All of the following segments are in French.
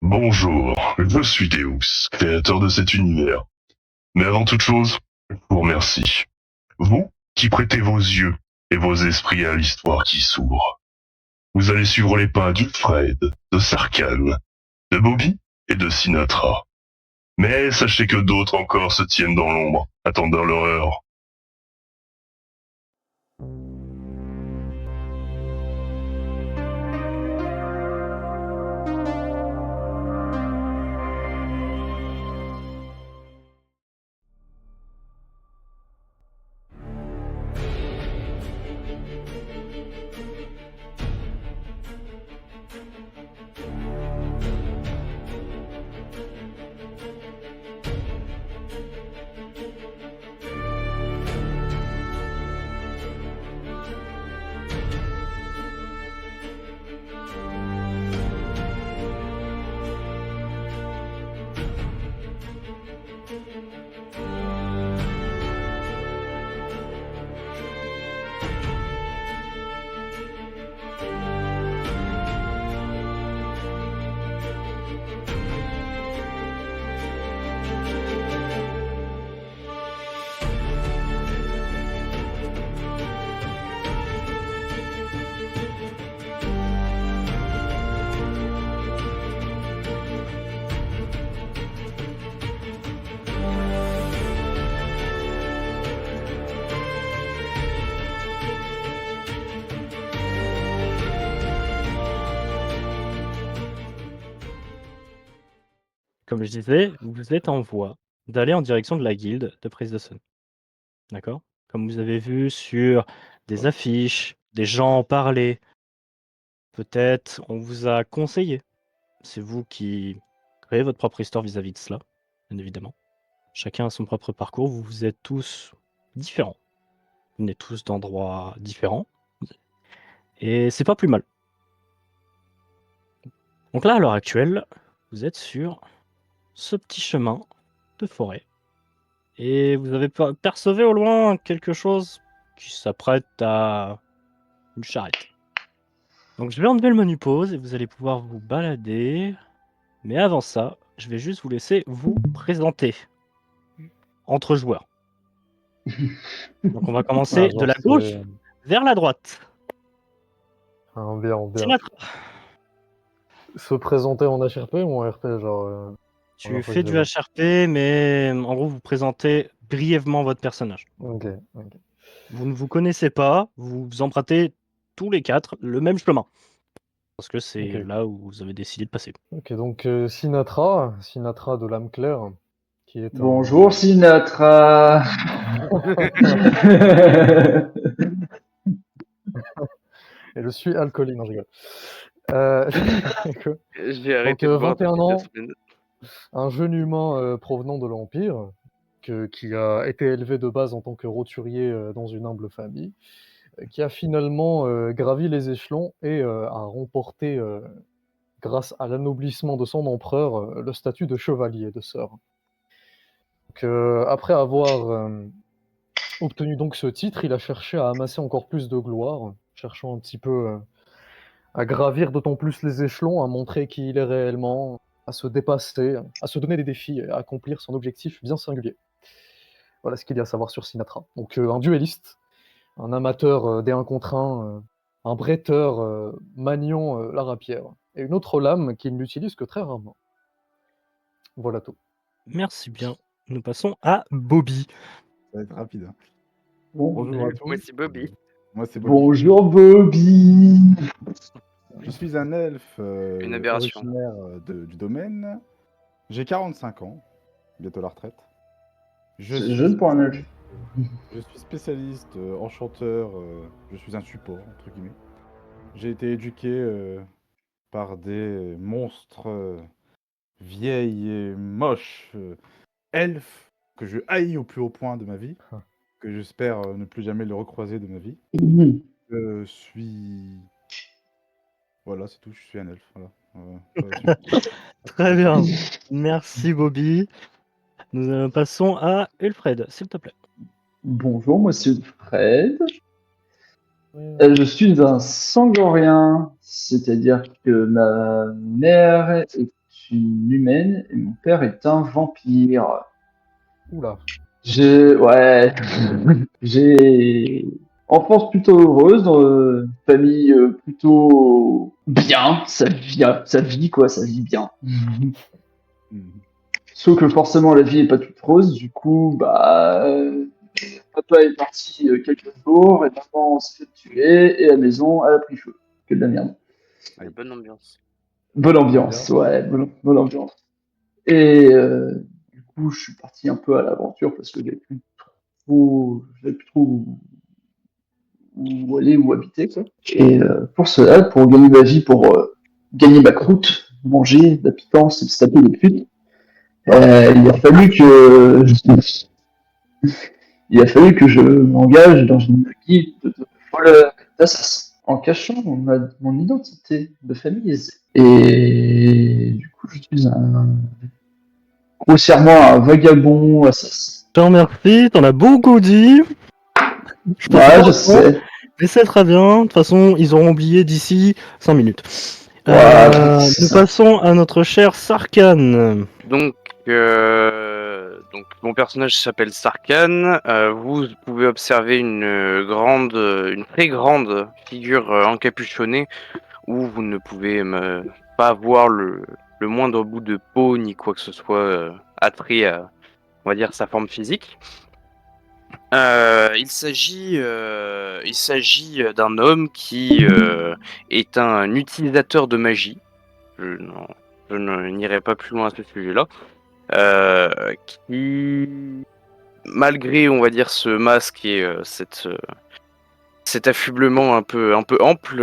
Bonjour, je suis Deus, créateur de cet univers. Mais avant toute chose, je vous remercie. Vous qui prêtez vos yeux et vos esprits à l'histoire qui s'ouvre. Vous allez suivre les pas d'Ulfred, de Sarkhan, de Bobby et de Sinatra. Mais sachez que d'autres encore se tiennent dans l'ombre, attendant leur heure. Comme je disais, vous êtes en voie d'aller en direction de la guilde de prise de Sun. D'accord? Comme vous avez vu sur des affiches, des gens en parler, peut-être on vous a conseillé. C'est vous qui créez votre propre histoire vis-à-vis de cela, bien évidemment. Chacun a son propre parcours, vous êtes tous différents. Vous venez tous d'endroits différents. Et c'est pas plus mal. Donc là, à l'heure actuelle, vous êtes sur ce petit chemin de forêt. Et vous avez percevé au loin quelque chose qui s'apprête à une charrette. Donc je vais enlever le menu pause et vous allez pouvoir vous balader. Mais avant ça, je vais juste vous laisser vous présenter entre joueurs. Donc on va commencer de la gauche vers la droite. Bien. Sinatra, Se présenter en HRP ou en RP, genre. tu fais du HRP, mais en gros vous présentez brièvement votre personnage. Ok. Vous ne vous connaissez pas, vous empruntez tous les quatre le même chemin. Parce que c'est Ok. là où vous avez décidé de passer. Ok, donc Sinatra de l'âme claire, qui est Bonjour Sinatra. Et je suis alcoolique, non, je rigole. J'ai arrêté donc, de boire 21 depuis 2 ans, semaines. un jeune humain provenant de l'Empire, qui a été élevé de base en tant que roturier dans une humble famille, qui a finalement gravi les échelons et a remporté, grâce à l'anoblissement de son empereur, le statut de chevalier de sœur. Donc, après avoir obtenu donc ce titre, il a cherché à amasser encore plus de gloire, cherchant un petit peu à gravir d'autant plus les échelons, à montrer qui il est réellement, à se dépasser, à se donner des défis et à accomplir son objectif bien singulier. Voilà ce qu'il y a à savoir sur Sinatra. Donc un duelliste, un amateur des 1 contre 1, un bretteur maniant la rapière, et une autre lame qu'il n'utilise que très rarement. Voilà tout. Merci bien. Nous passons à Bobby. Ça va être rapide. Hein. Bonjour à tous. Moi c'est Bobby. Moi c'est Bobby. Bonjour Bobby. Je suis un elfe Une aberration. originaire du domaine. J'ai 45 ans, bientôt la retraite. C'est jeune pour un elfe. Je suis spécialiste, enchanteur, je suis un support, entre guillemets. J'ai été éduqué par des monstres vieilles et moches elfes que je haïs au plus haut point de ma vie, que j'espère ne plus jamais le recroiser de ma vie. Je suis... Voilà, c'est tout, je suis un elfe. Voilà. Très bien. Merci Bobby. Nous passons à Ulfred, s'il te plaît. Bonjour monsieur Fred. Je suis un Sangorien, c'est-à-dire que ma mère est suis une humaine et mon père est un vampire. Oula. Ouais, j'ai enfance plutôt heureuse, dans une famille plutôt bien, ça vit quoi, ça vit bien. Sauf que forcément la vie est pas toute rose, du coup, papa est parti quelques jours, et maman s'est fait tuer, et la maison, elle a pris feu. Que de la merde. Bonne ambiance. Bonne ambiance, ouais, bonne ambiance. Et du coup, je suis parti un peu à l'aventure parce que j'avais plus trop où aller, où habiter, quoi. Et pour cela, pour gagner ma vie, pour gagner ma croûte, manger de la pitance et se taper des putes, il a fallu que je m'engage dans une guilde de voleurs d'assassins en cachant mon identité de famille aisée. Et du coup, je suis grossièrement un vagabond assassin. Je te remercie, t'en as beaucoup dit. Ouais, je sais. Mais c'est très bien. De toute façon, ils auront oublié d'ici 5 minutes. Ouais, Nous passons à notre cher Sarkhan. Donc mon personnage s'appelle Sarkhan. Vous pouvez observer une très grande figure encapuchonnée où vous ne pouvez pas voir le moindre bout de peau ni quoi que ce soit attrait à, on va dire, sa forme physique. Il s'agit d'un homme qui est un utilisateur de magie. Je n'irai pas plus loin à ce sujet-là. Qui, malgré, on va dire, ce masque et cet affublement un peu ample,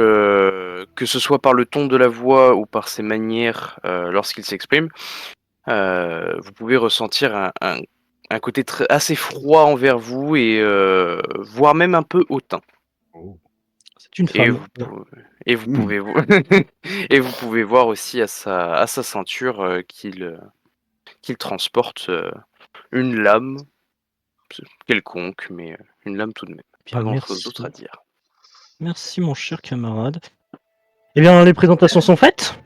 que ce soit par le ton de la voix ou par ses manières lorsqu'il s'exprime, vous pouvez ressentir un côté assez froid envers vous et voire même un peu hautain. C'est une femme. Et vous pouvez et vous pouvez voir aussi à sa ceinture qu'il transporte une lame quelconque, mais une lame tout de même. Pas grand chose d'autre à dire. Merci mon cher camarade. Eh bien, les présentations sont faites.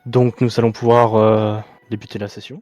Donc nous allons pouvoir débuter la session.